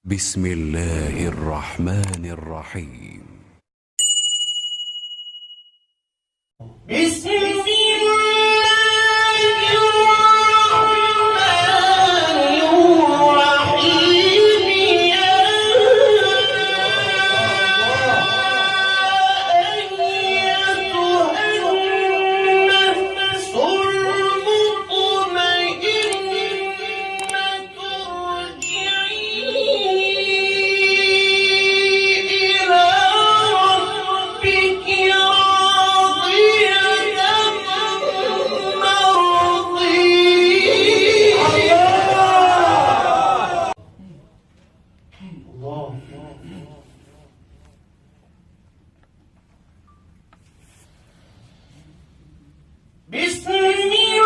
بسم الله الرحمن الرحيم. بسم الله الرحمن الرحيم. يا أيتها النفس المطمئنة ارجعي إلى ربك بسم الله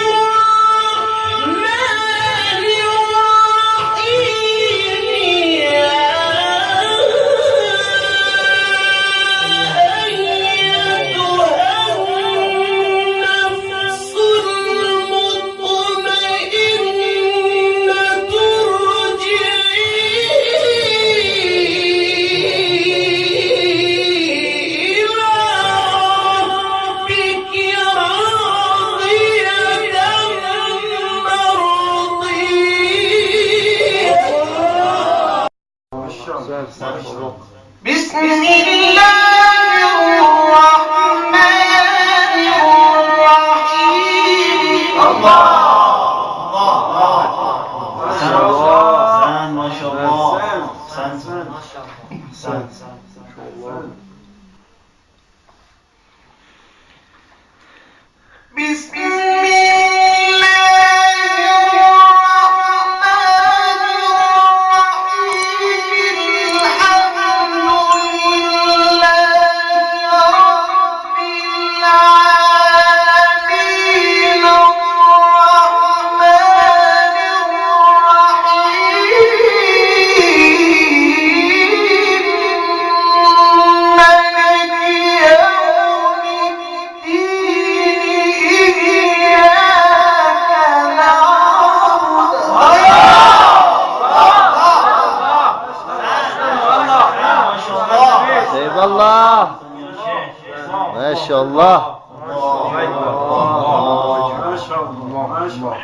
الرحمن الرحيم. يا أيتها النفس المطمئنة بسم الله الرحمن الرحيم. الله ما شاء الله. بسم الله الرحمن الرحيم. الحمد لله رب العالمين الرحمن الرحيم مالك يوم الدين. إياك نعبد سيد الله ما شاء الله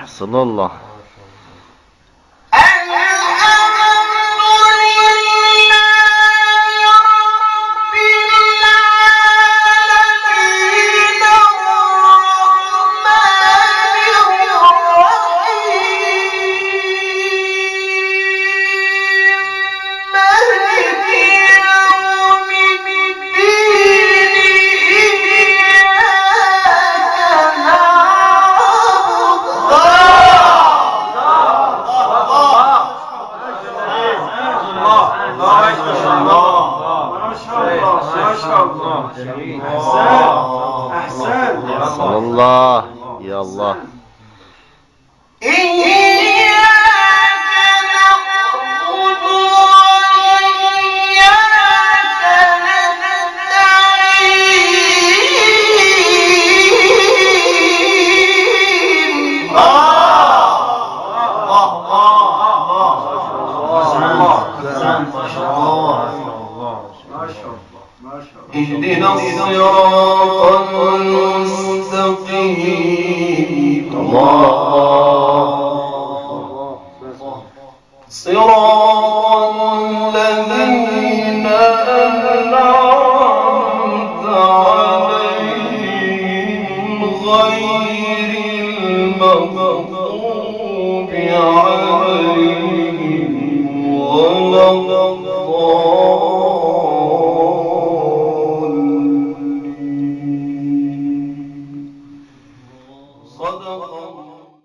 حسن الله. أحسن الله يا الله. إياك نعبد وإياك نستعين. اهدنا الصراط المستقيم. صراط الذين أنعمت عليهم غير المغضوب عليهم